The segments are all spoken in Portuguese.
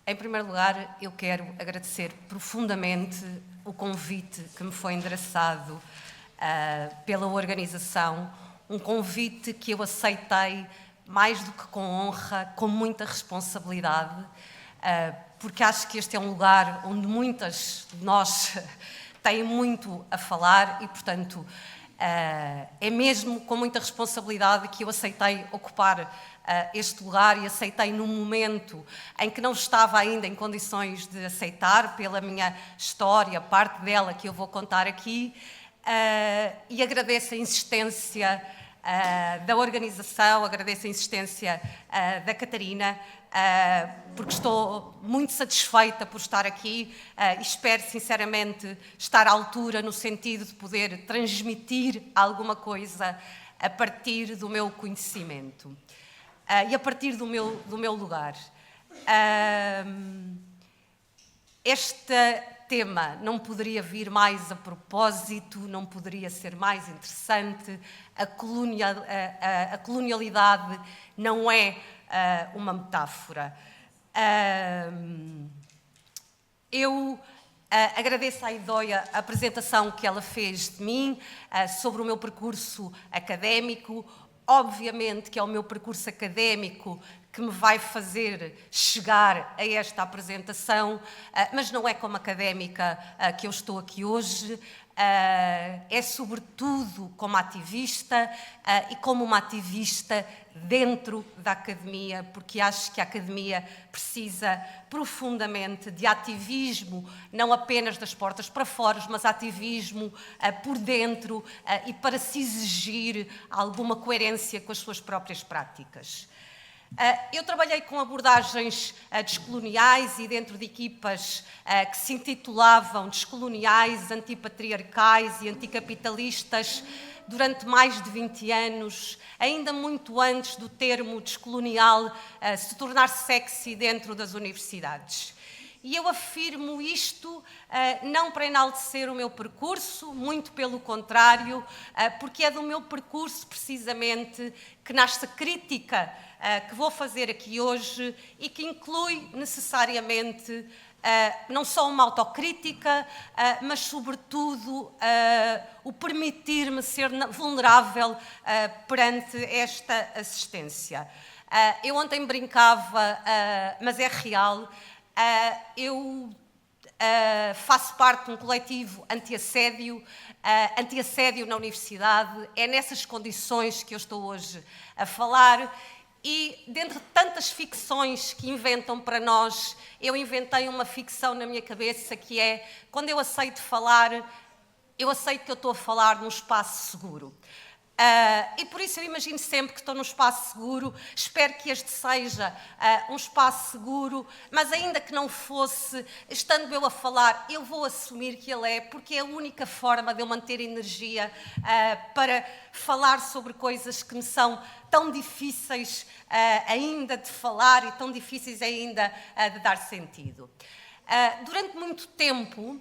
Em primeiro lugar, eu quero agradecer profundamente o convite que me foi endereçado pela organização, um convite que eu aceitei mais do que com honra, com muita responsabilidade, porque acho que este é um lugar onde muitas de nós têm muito a falar e, portanto, é mesmo com muita responsabilidade que eu aceitei ocupar este lugar e aceitei num momento em que não estava ainda em condições de aceitar pela minha história, parte dela que eu vou contar aqui, e agradeço a insistência da organização, agradeço a insistência da Catarina, porque estou muito satisfeita por estar aqui e espero sinceramente estar à altura no sentido de poder transmitir alguma coisa a partir do meu conhecimento e a partir do meu lugar. Este tema não poderia vir mais a propósito, não poderia ser mais interessante. A colonialidade não é uma metáfora. Eu agradeço à Idoia a apresentação que ela fez de mim sobre o meu percurso académico. Obviamente que é o meu percurso académico que me vai fazer chegar a esta apresentação, mas não é como académica que eu estou aqui hoje, é sobretudo como ativista e como uma ativista dentro da academia, porque acho que a academia precisa profundamente de ativismo, não apenas das portas para fora, mas ativismo por dentro e para se exigir alguma coerência com as suas próprias práticas. Eu trabalhei com abordagens descoloniais e dentro de equipas que se intitulavam descoloniais, antipatriarcais e anticapitalistas durante mais de 20 anos, ainda muito antes do termo descolonial se tornar sexy dentro das universidades. E eu afirmo isto não para enaltecer o meu percurso, muito pelo contrário, porque é do meu percurso, precisamente, que nasce a crítica que vou fazer aqui hoje e que inclui necessariamente não só uma autocrítica, mas, sobretudo, o permitir-me ser vulnerável perante esta assistência. Eu ontem brincava, mas é real. Eu faço parte de um coletivo anti-assédio na universidade. É nessas condições que eu estou hoje a falar. E, dentre tantas ficções que inventam para nós, eu inventei uma ficção na minha cabeça que é, quando eu aceito falar, eu aceito que eu estou a falar num espaço seguro. E por isso eu imagino sempre que estou num espaço seguro, espero que este seja um espaço seguro, mas ainda que não fosse, estando eu a falar, eu vou assumir que ele é, porque é a única forma de eu manter energia para falar sobre coisas que me são tão difíceis ainda de falar e tão difíceis ainda de dar sentido. Durante muito tempo,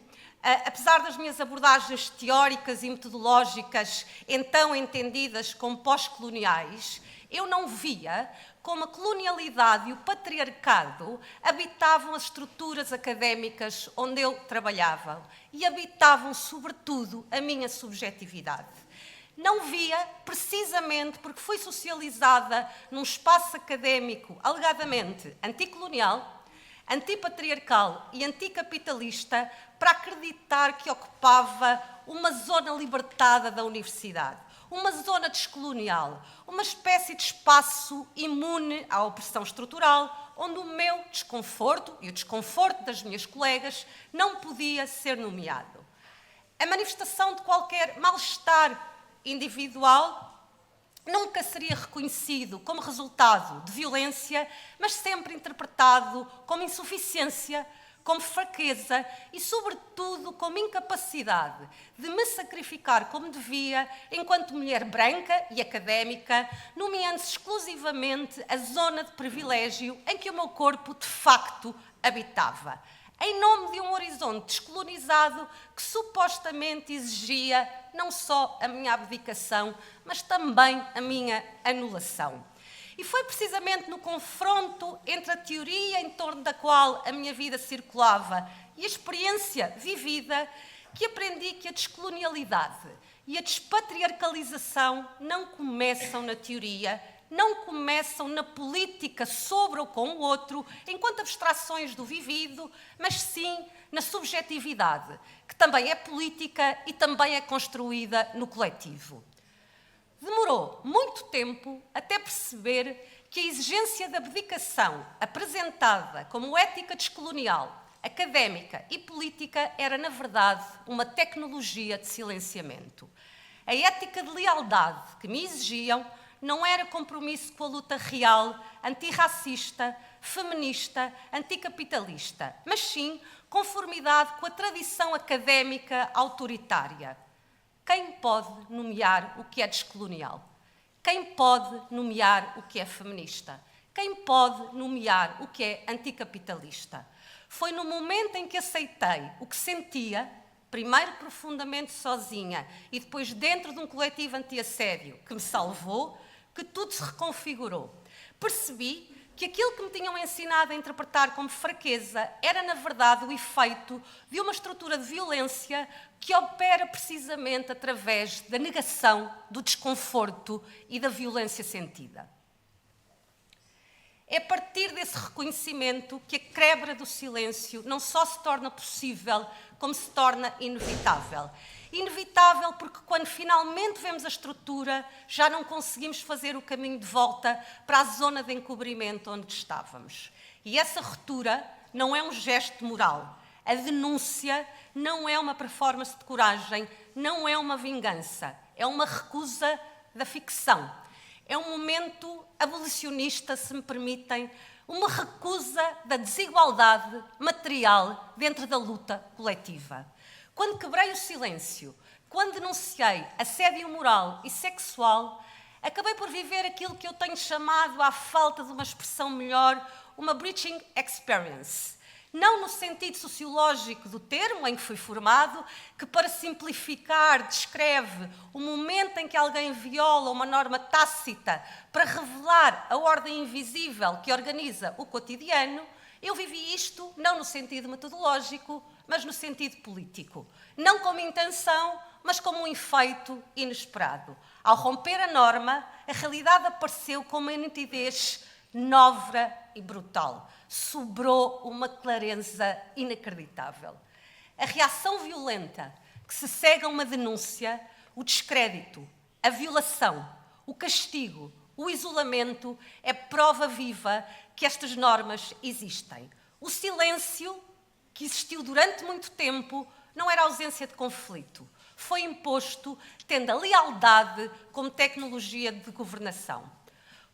apesar das minhas abordagens teóricas e metodológicas então entendidas como pós-coloniais, eu não via como a colonialidade e o patriarcado habitavam as estruturas académicas onde eu trabalhava e habitavam, sobretudo, a minha subjetividade. Não via, precisamente porque fui socializada num espaço académico alegadamente anticolonial, antipatriarcal e anticapitalista, para acreditar que ocupava uma zona libertada da universidade, uma zona descolonial, uma espécie de espaço imune à opressão estrutural, onde o meu desconforto e o desconforto das minhas colegas não podia ser nomeado. A manifestação de qualquer mal-estar individual nunca seria reconhecido como resultado de violência, mas sempre interpretado como insuficiência, como fraqueza e, sobretudo, como incapacidade de me sacrificar como devia enquanto mulher branca e académica, nomeando-se exclusivamente a zona de privilégio em que o meu corpo, de facto, habitava, em nome de um horizonte descolonizado que supostamente exigia não só a minha abdicação, mas também a minha anulação. E foi precisamente no confronto entre a teoria em torno da qual a minha vida circulava e a experiência vivida que aprendi que a descolonialidade e a despatriarcalização não começam na teoria, não começam na política sobre ou com o outro, enquanto abstrações do vivido, mas sim na subjetividade, que também é política e também é construída no coletivo. Demorou muito tempo até perceber que a exigência de abdicação apresentada como ética descolonial, académica e política era, na verdade, uma tecnologia de silenciamento. A ética de lealdade que me exigiam não era compromisso com a luta real, antirracista, feminista, anticapitalista, mas sim conformidade com a tradição académica autoritária. Quem pode nomear o que é descolonial? Quem pode nomear o que é feminista? Quem pode nomear o que é anticapitalista? Foi no momento em que aceitei o que sentia, primeiro profundamente sozinha e depois dentro de um coletivo anti-assédio que me salvou, que tudo se reconfigurou. Percebi que aquilo que me tinham ensinado a interpretar como fraqueza era, na verdade, o efeito de uma estrutura de violência que opera precisamente através da negação, do desconforto e da violência sentida. É a partir desse reconhecimento que a quebra do silêncio não só se torna possível, como se torna inevitável. Inevitável porque quando finalmente vemos a estrutura, já não conseguimos fazer o caminho de volta para a zona de encobrimento onde estávamos. E essa ruptura não é um gesto moral. A denúncia não é uma performance de coragem, não é uma vingança, é uma recusa da ficção. É um momento abolicionista, se me permitem, uma recusa da desigualdade material dentro da luta coletiva. Quando quebrei o silêncio, quando denunciei assédio moral e sexual, acabei por viver aquilo que eu tenho chamado, à falta de uma expressão melhor, uma breaching experience. Não no sentido sociológico do termo em que fui formado, que para simplificar descreve o momento em que alguém viola uma norma tácita para revelar a ordem invisível que organiza o cotidiano. Eu vivi isto não no sentido metodológico, mas no sentido político. Não como intenção, mas como um efeito inesperado. Ao romper a norma, a realidade apareceu com uma nitidez nova e brutal. Sobrou uma clareza inacreditável. A reação violenta que se segue a uma denúncia, o descrédito, a violação, o castigo, o isolamento, é prova viva que estas normas existem. O silêncio, que existiu durante muito tempo, não era ausência de conflito. Foi imposto tendo a lealdade como tecnologia de governação.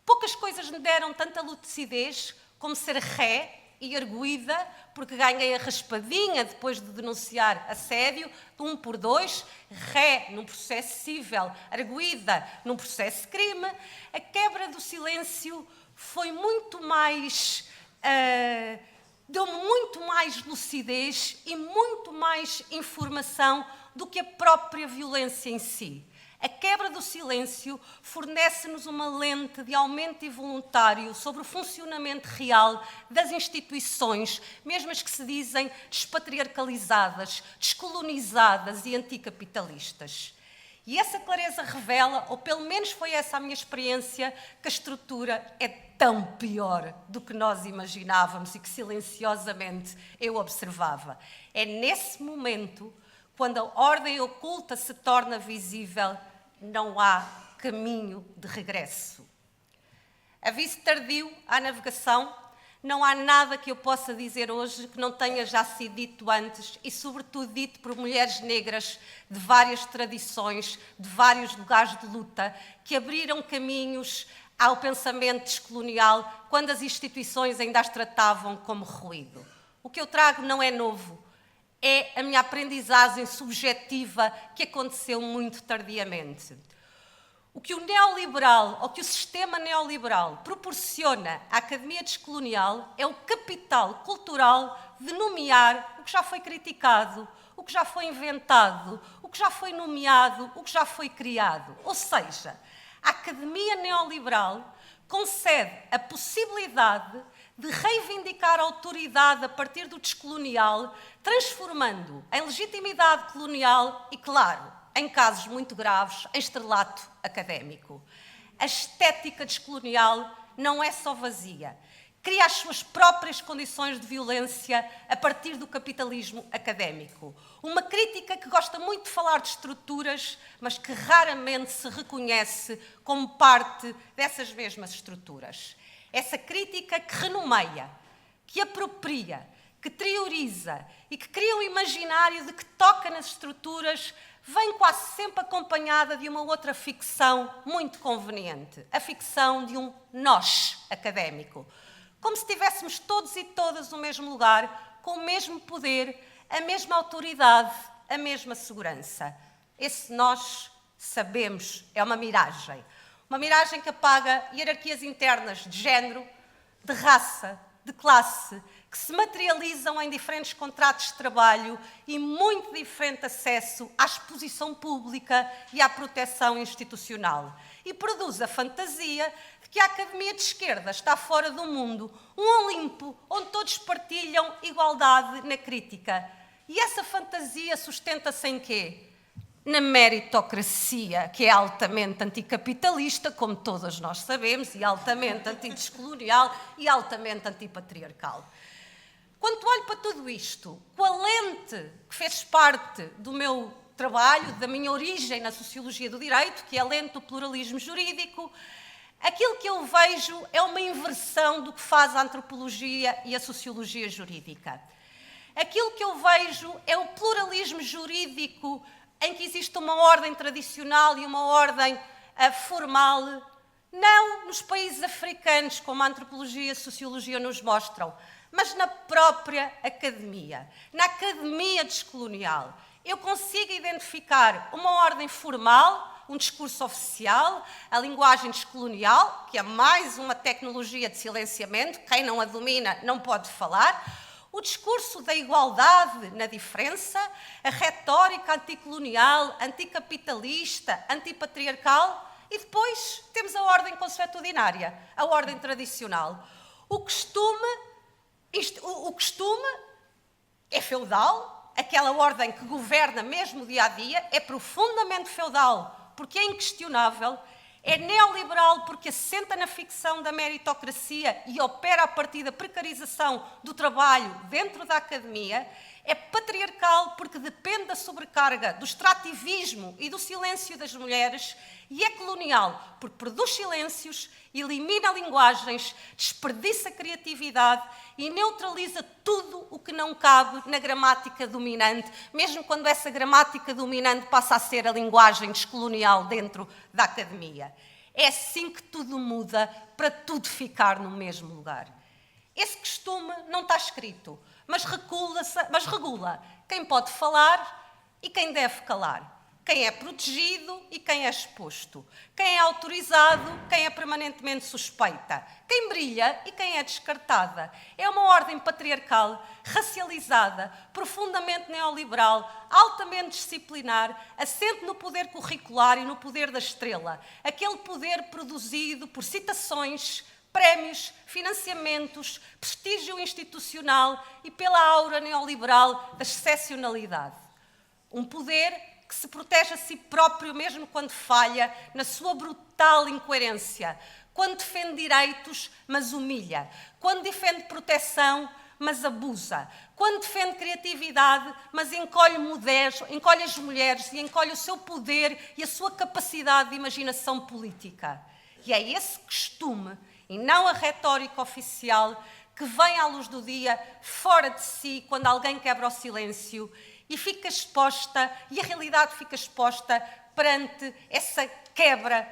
Poucas coisas me deram tanta lucidez como ser ré e arguída, porque ganhei a raspadinha depois de denunciar assédio, de 1 por 2, ré num processo civil, arguída num processo de crime. A quebra do silêncio foi muito mais... deu-me muito mais lucidez e muito mais informação do que a própria violência em si. A quebra do silêncio fornece-nos uma lente de aumento involuntário sobre o funcionamento real das instituições, mesmo as que se dizem despatriarcalizadas, descolonizadas e anticapitalistas. E essa clareza revela, ou pelo menos foi essa a minha experiência, que a estrutura é tão pior do que nós imaginávamos e que silenciosamente eu observava. É nesse momento, quando a ordem oculta se torna visível, não há caminho de regresso. Aviso tardio à navegação. Não há nada que eu possa dizer hoje que não tenha já sido dito antes e, sobretudo, dito por mulheres negras de várias tradições, de vários lugares de luta, que abriram caminhos ao pensamento descolonial quando as instituições ainda as tratavam como ruído. O que eu trago não é novo. É a minha aprendizagem subjetiva que aconteceu muito tardiamente. O que o neoliberal, ou que o sistema neoliberal proporciona à academia descolonial é o capital cultural de nomear o que já foi criticado, o que já foi inventado, o que já foi nomeado, o que já foi criado. Ou seja, a academia neoliberal concede a possibilidade de reivindicar a autoridade a partir do descolonial, transformando em legitimidade colonial e, claro, em casos muito graves, em estrelato académico. A estética descolonial não é só vazia. Cria as suas próprias condições de violência a partir do capitalismo académico. Uma crítica que gosta muito de falar de estruturas, mas que raramente se reconhece como parte dessas mesmas estruturas. Essa crítica que renomeia, que apropria, que teoriza e que cria um imaginário de que toca nas estruturas, vem quase sempre acompanhada de uma outra ficção muito conveniente, a ficção de um nós académico. Como se estivéssemos todos e todas no mesmo lugar, com o mesmo poder, a mesma autoridade, a mesma segurança. Esse nós, sabemos, é uma miragem que apaga hierarquias internas de género, de raça, de classe, que se materializam em diferentes contratos de trabalho e muito diferente acesso à exposição pública e à proteção institucional. E produz a fantasia de que a academia de esquerda está fora do mundo, um Olimpo onde todos partilham igualdade na crítica. E essa fantasia sustenta-se em quê? Na meritocracia, que é altamente anticapitalista, como todas nós sabemos, e altamente antidescolonial e altamente antipatriarcal. Quando olho para tudo isto, com a lente que fez parte do meu trabalho, da minha origem na sociologia do direito, que é a lente do pluralismo jurídico, aquilo que eu vejo é uma inversão do que faz a antropologia e a sociologia jurídica. Aquilo que eu vejo é o pluralismo jurídico em que existe uma ordem tradicional e uma ordem formal, não nos países africanos, como a antropologia e a sociologia nos mostram, mas na própria academia, na academia descolonial. Eu consigo identificar uma ordem formal, um discurso oficial, a linguagem descolonial, que é mais uma tecnologia de silenciamento, quem não a domina não pode falar, o discurso da igualdade na diferença, a retórica anticolonial, anticapitalista, antipatriarcal, e depois temos a ordem consuetudinária, a ordem tradicional. O costume é feudal, aquela ordem que governa mesmo o dia-a-dia é profundamente feudal, porque é inquestionável, é neoliberal porque assenta na ficção da meritocracia e opera a partir da precarização do trabalho dentro da academia, é patriarcal porque depende da sobrecarga, do extrativismo e do silêncio das mulheres, e é colonial porque produz silêncios, elimina linguagens, desperdiça criatividade e neutraliza tudo o que não cabe na gramática dominante, mesmo quando essa gramática dominante passa a ser a linguagem descolonial dentro da academia. É assim que tudo muda para tudo ficar no mesmo lugar. Esse costume não está escrito, mas regula quem pode falar e quem deve calar, quem é protegido e quem é exposto, quem é autorizado, quem é permanentemente suspeita, quem brilha e quem é descartada. É uma ordem patriarcal, racializada, profundamente neoliberal, altamente disciplinar, assente no poder curricular e no poder da estrela, aquele poder produzido por citações, prémios, financiamentos, prestígio institucional e pela aura neoliberal da excepcionalidade. Um poder que se protege a si próprio mesmo quando falha, na sua brutal incoerência, quando defende direitos, mas humilha, quando defende proteção, mas abusa, quando defende criatividade, mas encolhe as mulheres e encolhe o seu poder e a sua capacidade de imaginação política. E é esse costume, e não a retórica oficial, que vem à luz do dia, fora de si, quando alguém quebra o silêncio e fica exposta, e a realidade fica exposta perante essa quebra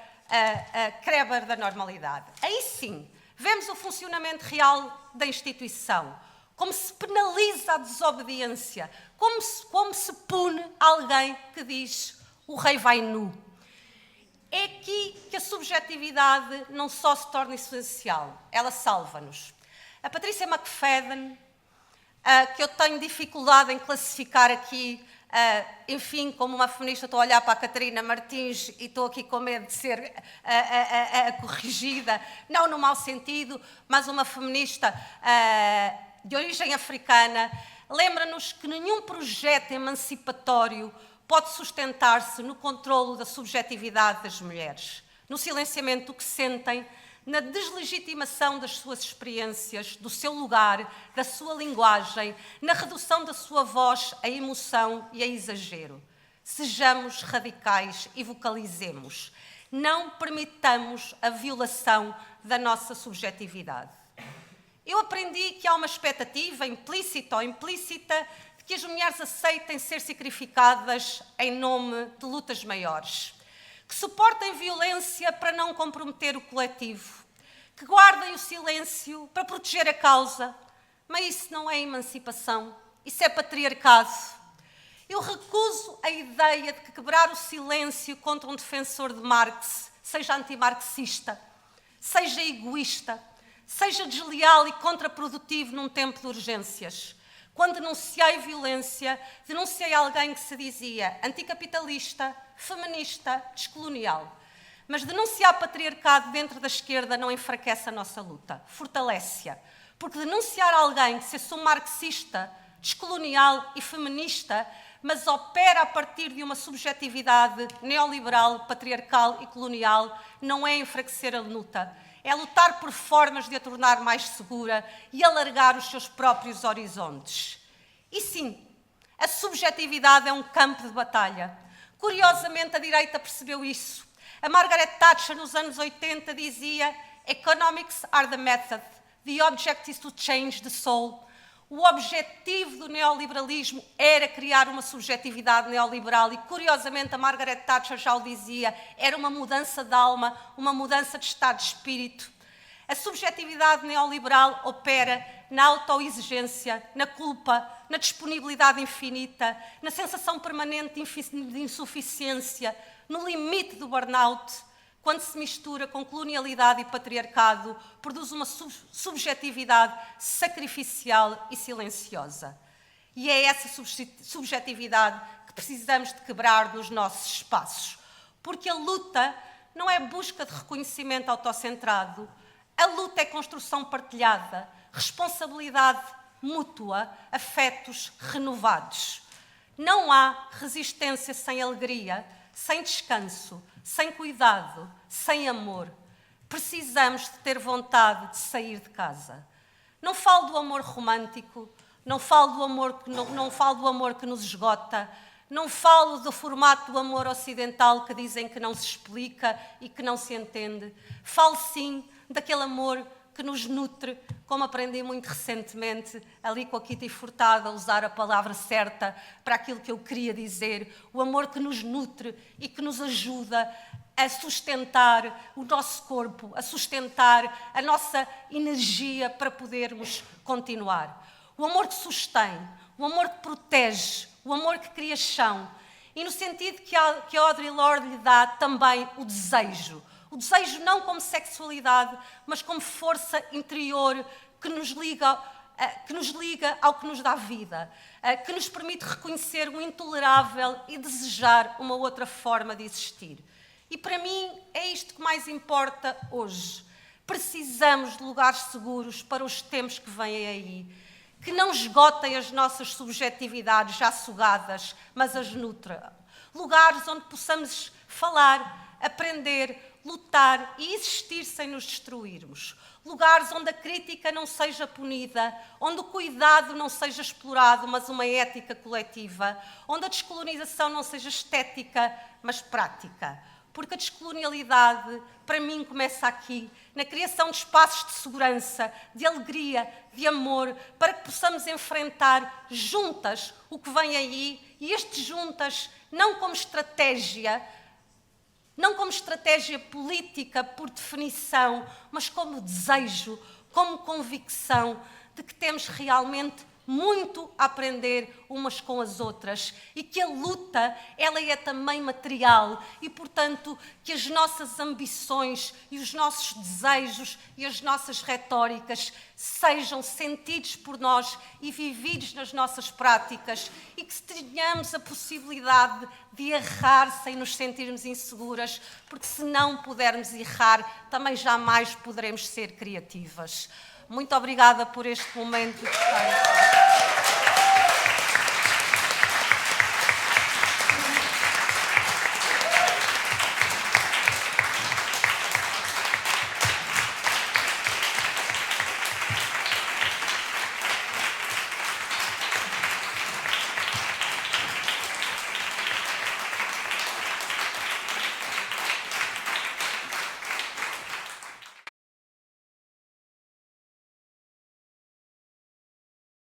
da normalidade. Aí sim, vemos o funcionamento real da instituição, como se penaliza a desobediência, como se pune alguém que diz o rei vai nu. É aqui que a subjetividade não só se torna essencial, ela salva-nos. A Patricia McFadden, que eu tenho dificuldade em classificar aqui enfim, como uma feminista, estou a olhar para a Catarina Martins e estou aqui com medo de ser corrigida, não no mau sentido, mas uma feminista de origem africana, lembra-nos que nenhum projeto emancipatório pode sustentar-se no controlo da subjetividade das mulheres, no silenciamento do que sentem, na deslegitimação das suas experiências, do seu lugar, da sua linguagem, na redução da sua voz à emoção e a exagero. Sejamos radicais e vocalizemos. Não permitamos a violação da nossa subjetividade. Eu aprendi que há uma expectativa implícita ou implícita de que as mulheres aceitem ser sacrificadas em nome de lutas maiores, que suportem violência para não comprometer o coletivo, que guardem o silêncio para proteger a causa. Mas isso não é emancipação, isso é patriarcado. Eu recuso a ideia de que quebrar o silêncio contra um defensor de Marx seja antimarxista, seja egoísta, seja desleal e contraprodutivo num tempo de urgências. Quando denunciei violência, denunciei alguém que se dizia anticapitalista, feminista, descolonial. Mas denunciar patriarcado dentro da esquerda não enfraquece a nossa luta, fortalece-a. Porque denunciar alguém que se assume marxista, descolonial e feminista, mas opera a partir de uma subjetividade neoliberal, patriarcal e colonial, não é enfraquecer a luta. É lutar por formas de a tornar mais segura e alargar os seus próprios horizontes. E sim, a subjetividade é um campo de batalha. Curiosamente, a direita percebeu isso. A Margaret Thatcher, nos anos 80, dizia "Economics are the method, the object is to change the soul." O objetivo do neoliberalismo era criar uma subjetividade neoliberal e, curiosamente, a Margaret Thatcher já o dizia, era uma mudança de alma, uma mudança de estado de espírito. A subjetividade neoliberal opera na autoexigência, na culpa, na disponibilidade infinita, na sensação permanente de insuficiência, no limite do burnout. Quando se mistura com colonialidade e patriarcado, produz uma subjetividade sacrificial e silenciosa. E é essa subjetividade que precisamos de quebrar nos nossos espaços. Porque a luta não é busca de reconhecimento autocentrado, a luta é construção partilhada, responsabilidade mútua, afetos renovados. Não há resistência sem alegria, sem descanso, sem cuidado, sem amor. Precisamos de ter vontade de sair de casa. Não falo do amor romântico, não falo do amor que nos esgota, não falo do formato do amor ocidental que dizem que não se explica e que não se entende. Falo sim daquele amor que nos nutre, como aprendi muito recentemente, ali com a Kitty Furtado, a usar a palavra certa para aquilo que eu queria dizer, o amor que nos nutre e que nos ajuda a sustentar o nosso corpo, a sustentar a nossa energia para podermos continuar. O amor que sustém, o amor que protege, o amor que cria chão. E no sentido que a Audre Lorde lhe dá também o desejo. O desejo não como sexualidade, mas como força interior que nos liga ao que nos dá vida, que nos permite reconhecer o intolerável e desejar uma outra forma de existir. E para mim é isto que mais importa hoje. Precisamos de lugares seguros para os tempos que vêm aí, que não esgotem as nossas subjetividades já sugadas, mas as nutram. Lugares onde possamos falar, aprender, lutar e existir sem nos destruirmos. Lugares onde a crítica não seja punida, onde o cuidado não seja explorado, mas uma ética coletiva, onde a descolonização não seja estética, mas prática. Porque a descolonialidade, para mim, começa aqui, na criação de espaços de segurança, de alegria, de amor, para que possamos enfrentar juntas o que vem aí, e este juntas não como estratégia política por definição, mas como desejo, como convicção de que temos realmente muito a aprender umas com as outras e que a luta, ela é também material e, portanto, que as nossas ambições e os nossos desejos e as nossas retóricas sejam sentidos por nós e vividos nas nossas práticas e que tenhamos a possibilidade de errar sem nos sentirmos inseguras, porque se não pudermos errar, também jamais poderemos ser criativas. Muito obrigada por este momento de estar aqui.